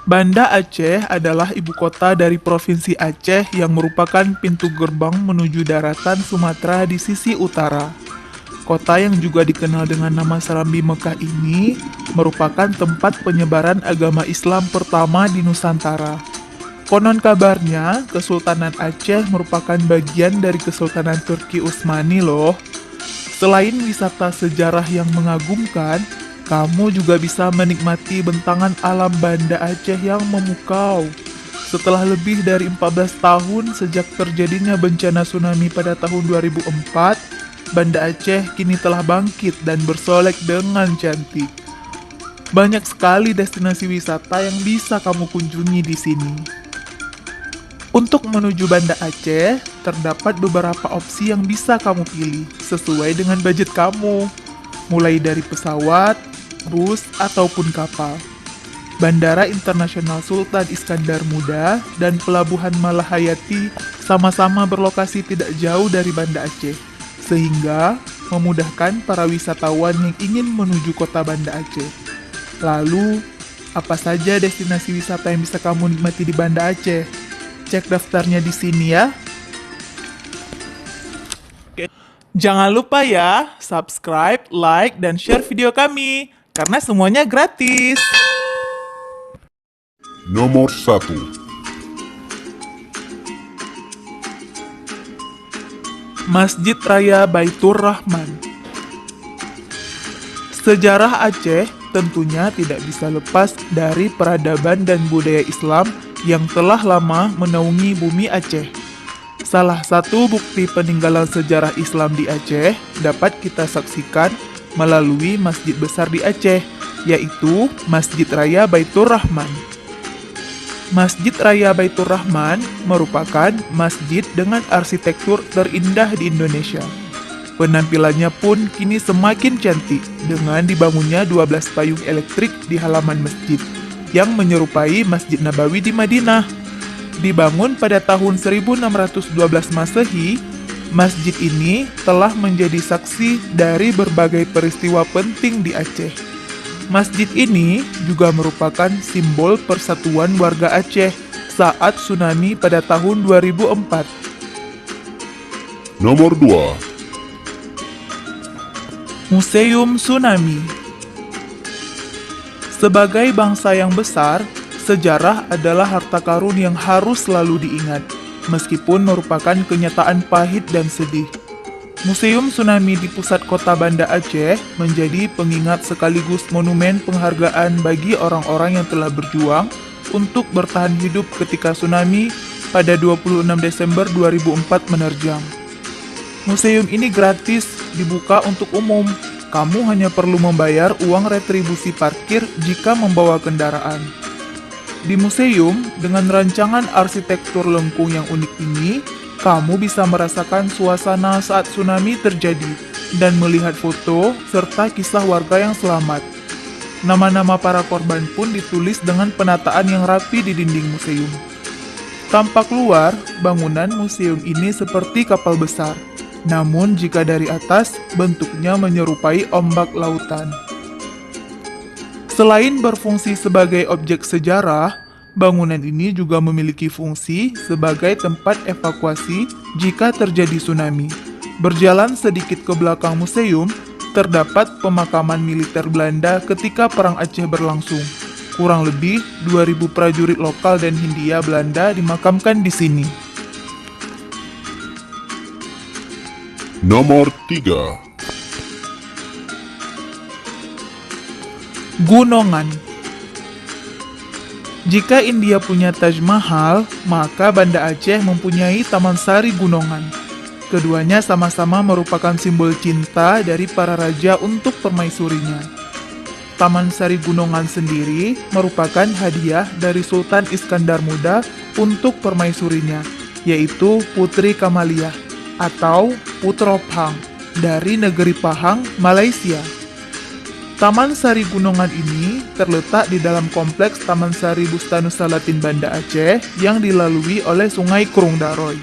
Banda Aceh adalah ibu kota dari Provinsi Aceh yang merupakan pintu gerbang menuju daratan Sumatera di sisi utara. Kota yang juga dikenal dengan nama Serambi Mekah ini merupakan tempat penyebaran agama Islam pertama di Nusantara. Konon kabarnya, Kesultanan Aceh merupakan bagian dari Kesultanan Turki Utsmani loh. Selain wisata sejarah yang mengagumkan, kamu juga bisa menikmati bentangan alam Banda Aceh yang memukau. Setelah lebih dari 14 tahun sejak terjadinya bencana tsunami pada tahun 2004, Banda Aceh kini telah bangkit dan bersolek dengan cantik. Banyak sekali destinasi wisata yang bisa kamu kunjungi di sini. Untuk menuju Banda Aceh, terdapat beberapa opsi yang bisa kamu pilih sesuai dengan budget kamu, mulai dari pesawat, bus, ataupun kapal. Bandara Internasional Sultan Iskandar Muda dan Pelabuhan Malahayati sama-sama berlokasi tidak jauh dari Banda Aceh, sehingga memudahkan para wisatawan yang ingin menuju kota Banda Aceh. Lalu, apa saja destinasi wisata yang bisa kamu nikmati di Banda Aceh? Cek daftarnya di sini ya. Jangan lupa ya, subscribe, like, dan share video kami, karena semuanya gratis. Nomor 1. Masjid Raya Baitur Rahman. Sejarah Aceh tentunya tidak bisa lepas dari peradaban dan budaya Islam yang telah lama menaungi bumi Aceh. Salah satu bukti peninggalan sejarah Islam di Aceh dapat kita saksikan melalui masjid besar di Aceh, yaitu Masjid Raya Baitur Rahman. Masjid Raya Baitur Rahman merupakan masjid dengan arsitektur terindah di Indonesia. Penampilannya pun kini semakin cantik dengan dibangunnya 12 payung elektrik di halaman masjid yang menyerupai Masjid Nabawi di Madinah. Dibangun pada tahun 1612 Masehi, masjid ini telah menjadi saksi dari berbagai peristiwa penting di Aceh. Masjid ini juga merupakan simbol persatuan warga Aceh saat tsunami pada tahun 2004. Nomor 2. Museum Tsunami. Sebagai bangsa yang besar, sejarah adalah harta karun yang harus selalu diingat, meskipun merupakan kenyataan pahit dan sedih. Museum Tsunami di pusat kota Banda Aceh menjadi pengingat sekaligus monumen penghargaan bagi orang-orang yang telah berjuang untuk bertahan hidup ketika tsunami pada 26 Desember 2004 menerjang. Museum ini gratis dibuka untuk umum. Kamu hanya perlu membayar uang retribusi parkir jika membawa kendaraan. Di museum, dengan rancangan arsitektur lengkung yang unik ini, kamu bisa merasakan suasana saat tsunami terjadi dan melihat foto serta kisah warga yang selamat. Nama-nama para korban pun ditulis dengan penataan yang rapi di dinding museum. Tampak luar, bangunan museum ini seperti kapal besar. Namun jika dari atas, bentuknya menyerupai ombak lautan. Selain berfungsi sebagai objek sejarah, bangunan ini juga memiliki fungsi sebagai tempat evakuasi jika terjadi tsunami. Berjalan sedikit ke belakang museum, terdapat pemakaman militer Belanda ketika Perang Aceh berlangsung. Kurang lebih 2.000 prajurit lokal dan Hindia Belanda dimakamkan di sini. Nomor 3. Gunongan. Jika India punya Taj Mahal, maka Banda Aceh mempunyai Taman Sari Gunongan. Keduanya sama-sama merupakan simbol cinta dari para raja untuk permaisurinya. Taman Sari Gunongan sendiri merupakan hadiah dari Sultan Iskandar Muda untuk permaisurinya, yaitu Putri Kamaliah atau Putro Pahang dari negeri Pahang, Malaysia. Taman Sari Gunongan ini terletak di dalam kompleks Taman Sari Bustanus Salatin Banda Aceh yang dilalui oleh Sungai Krung Daroy.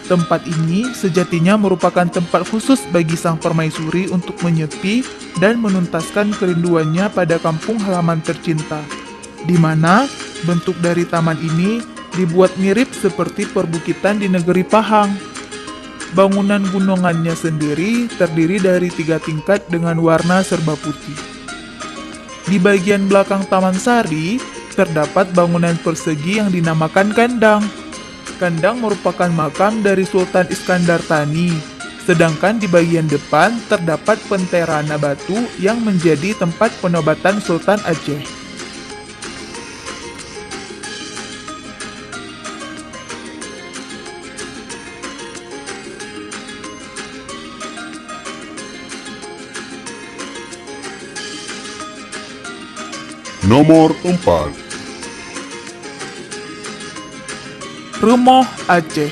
Tempat ini sejatinya merupakan tempat khusus bagi sang permaisuri untuk menyepi dan menuntaskan kerinduannya pada kampung halaman tercinta. di mana bentuk dari taman ini dibuat mirip seperti perbukitan di negeri Pahang. Bangunan gunungannya sendiri terdiri dari 3 tingkat dengan warna serba putih. Di bagian belakang Taman Sari, terdapat bangunan persegi yang dinamakan kandang. Kandang merupakan makam dari Sultan Iskandar Thani, sedangkan di bagian depan terdapat penterana batu yang menjadi tempat penobatan Sultan Aceh. Nomor 4. Rumoh Aceh.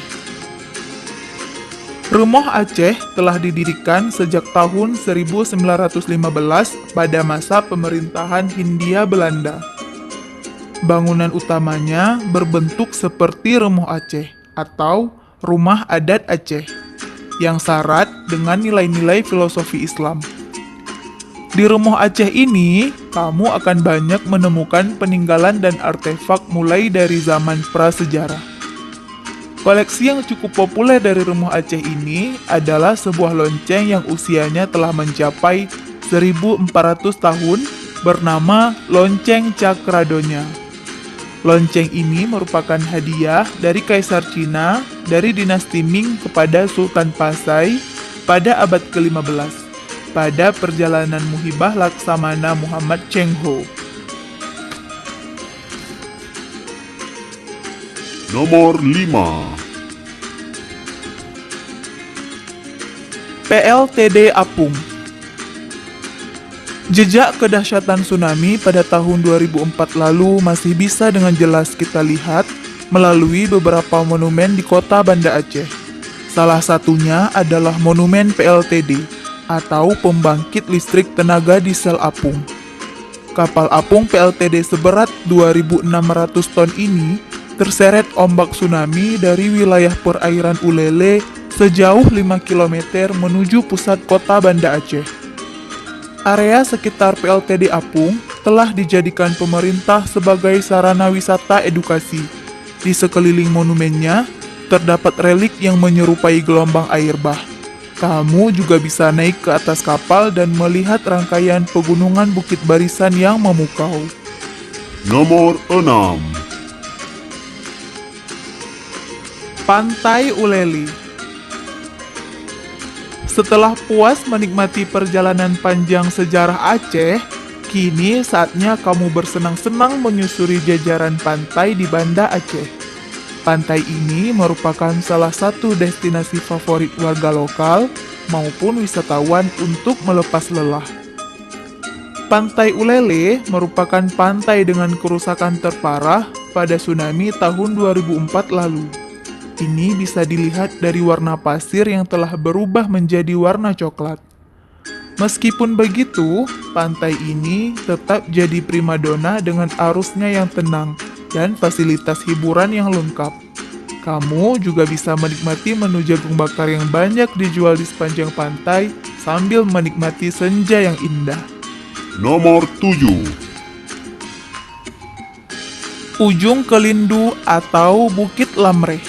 Rumoh Aceh telah didirikan sejak tahun 1915 pada masa pemerintahan Hindia Belanda. Bangunan utamanya berbentuk seperti Rumoh Aceh atau Rumah Adat Aceh yang syarat dengan nilai-nilai filosofi Islam. Di Rumoh Aceh ini, kamu akan banyak menemukan peninggalan dan artefak mulai dari zaman prasejarah. Koleksi yang cukup populer dari Rumoh Aceh ini adalah sebuah lonceng yang usianya telah mencapai 1400 tahun bernama Lonceng Cakradonya. Lonceng ini merupakan hadiah dari Kaisar Cina dari dinasti Ming kepada Sultan Pasai pada abad ke-15 pada perjalanan Muhibah Laksamana Muhammad Cheng Ho. Nomor 5. PLTD Apung. Jejak kedahsyatan tsunami pada tahun 2004 lalu masih bisa dengan jelas kita lihat melalui beberapa monumen di kota Banda Aceh. Salah satunya adalah monumen PLTD atau Pembangkit Listrik Tenaga Diesel Apung. Kapal apung PLTD seberat 2.600 ton ini terseret ombak tsunami dari wilayah perairan Ulele sejauh 5 km menuju pusat kota Banda Aceh. Area sekitar PLTD Apung telah dijadikan pemerintah sebagai sarana wisata edukasi. Di sekeliling monumennya terdapat relik yang menyerupai gelombang air bah. Kamu juga bisa naik ke atas kapal dan melihat rangkaian pegunungan Bukit Barisan yang memukau. Nomor 6. Pantai Uleli. Setelah puas menikmati perjalanan panjang sejarah Aceh, kini saatnya kamu bersenang-senang menyusuri jajaran pantai di Banda Aceh. Pantai ini merupakan salah satu destinasi favorit warga lokal maupun wisatawan untuk melepas lelah. Pantai Ulele merupakan pantai dengan kerusakan terparah pada tsunami tahun 2004 lalu. Ini bisa dilihat dari warna pasir yang telah berubah menjadi warna coklat. Meskipun begitu, pantai ini tetap jadi primadona dengan arusnya yang tenang dan fasilitas hiburan yang lengkap. Kamu juga bisa menikmati menu jagung bakar yang banyak dijual di sepanjang pantai sambil menikmati senja yang indah. Nomor 7. Ujung Kelindu atau Bukit Lamreh.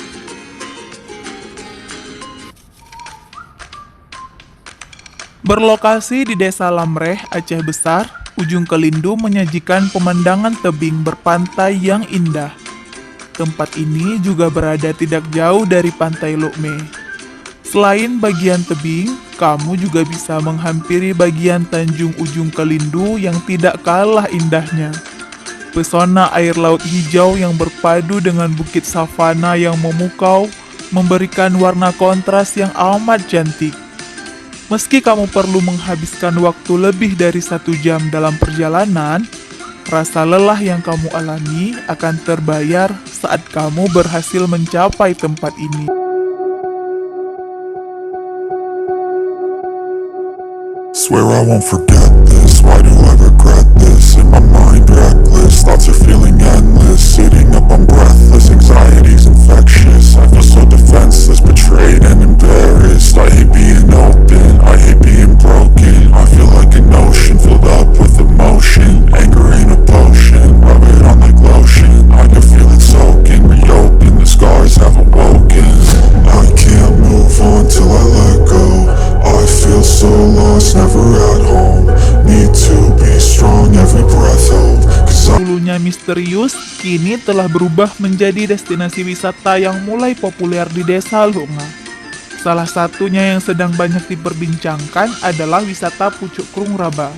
Berlokasi di Desa Lamreh, Aceh Besar, Ujung Kelindu menyajikan pemandangan tebing berpantai yang indah. Tempat ini juga berada tidak jauh dari Pantai Lokme. Selain bagian tebing, kamu juga bisa menghampiri bagian Tanjung Ujung Kelindu yang tidak kalah indahnya. Pesona air laut hijau yang berpadu dengan bukit savana yang memukau memberikan warna kontras yang amat cantik. Meski kamu perlu menghabiskan waktu lebih dari 1 jam dalam perjalanan, rasa lelah yang kamu alami akan terbayar saat kamu berhasil mencapai tempat ini. Swear I won't forget this, why do I regret this? In my mind reckless, thoughts are feeling endless. Sitting up, I'm breathless, anxiety's infectious. I feel so defenseless, betrayed and embarrassed. I hate being open, I hate being broken. I feel like an ocean filled up with emotion. Anger ain't a potion, rub it on so lost, never at home. Need to be strong, every breath held. Cause Dulunya misterius, kini telah berubah menjadi destinasi wisata yang mulai populer di Desa Lunga. Salah satunya yang sedang banyak diperbincangkan adalah wisata Pucuk Krung Raba.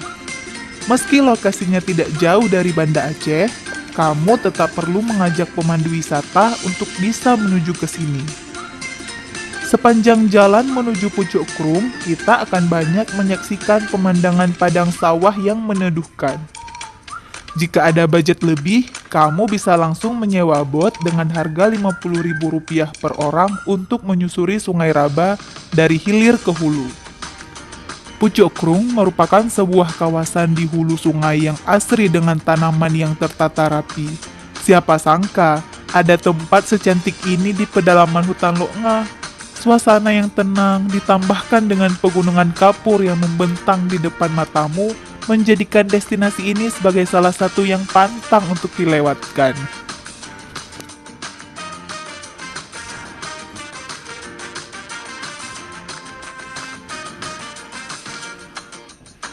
Meski lokasinya tidak jauh dari Banda Aceh, kamu tetap perlu mengajak pemandu wisata untuk bisa menuju ke sini. Sepanjang jalan menuju Pucuk Krung, kita akan banyak menyaksikan pemandangan padang sawah yang meneduhkan. Jika ada budget lebih, kamu bisa langsung menyewa bot dengan harga Rp50.000 per orang untuk menyusuri Sungai Raba dari hilir ke hulu. Pucuk Krung merupakan sebuah kawasan di hulu sungai yang asri dengan tanaman yang tertata rapi. Siapa sangka ada tempat secantik ini di pedalaman hutan Loknga. Suasana yang tenang ditambahkan dengan pegunungan kapur yang membentang di depan matamu menjadikan destinasi ini sebagai salah satu yang pantang untuk dilewatkan.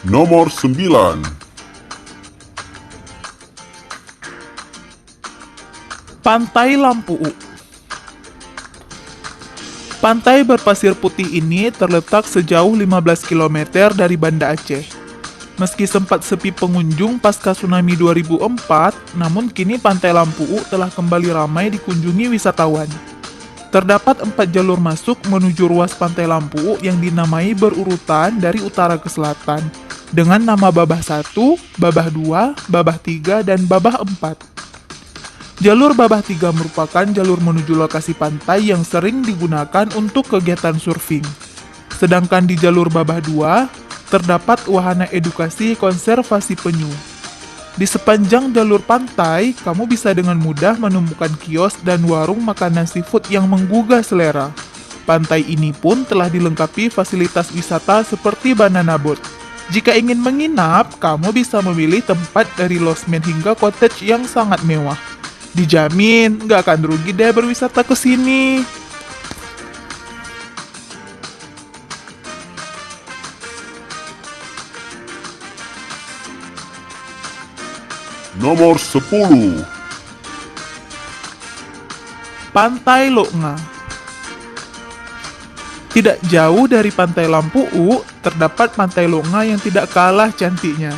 Nomor 9. Pantai Lampu U. Pantai berpasir putih ini terletak sejauh 15 km dari Banda Aceh. Meski sempat sepi pengunjung pasca tsunami 2004, namun kini Pantai Lampu U telah kembali ramai dikunjungi wisatawan. Terdapat 4 jalur masuk menuju ruas Pantai Lampu U yang dinamai berurutan dari utara ke selatan, dengan nama Babah 1, Babah 2, Babah 3, dan Babah 4. Jalur Babah 3 merupakan jalur menuju lokasi pantai yang sering digunakan untuk kegiatan surfing. Sedangkan di jalur Babah 2, terdapat wahana edukasi konservasi penyu. Di sepanjang jalur pantai, kamu bisa dengan mudah menemukan kios dan warung makanan seafood yang menggugah selera. Pantai ini pun telah dilengkapi fasilitas wisata seperti banana boat. Jika ingin menginap, kamu bisa memilih tempat dari lodgement hingga cottage yang sangat mewah. Dijamin nggak akan rugi deh berwisata ke sini. Nomor 10. Pantai Loknga. Tidak jauh dari Pantai Lampu U, terdapat Pantai Loknga yang tidak kalah cantiknya.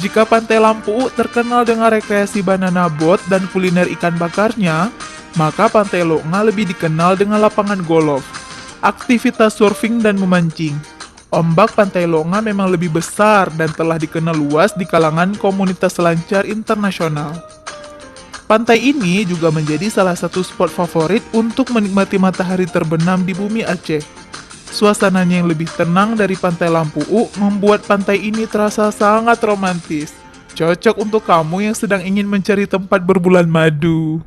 Jika Pantai Lampu U terkenal dengan rekreasi banana boat dan kuliner ikan bakarnya, maka Pantai Loknga lebih dikenal dengan lapangan golf, aktivitas surfing dan memancing. Ombak Pantai Loknga memang lebih besar dan telah dikenal luas di kalangan komunitas selancar internasional. Pantai ini juga menjadi salah satu spot favorit untuk menikmati matahari terbenam di bumi Aceh. Suasananya yang lebih tenang dari Pantai Lampu U membuat pantai ini terasa sangat romantis. Cocok untuk kamu yang sedang ingin mencari tempat berbulan madu.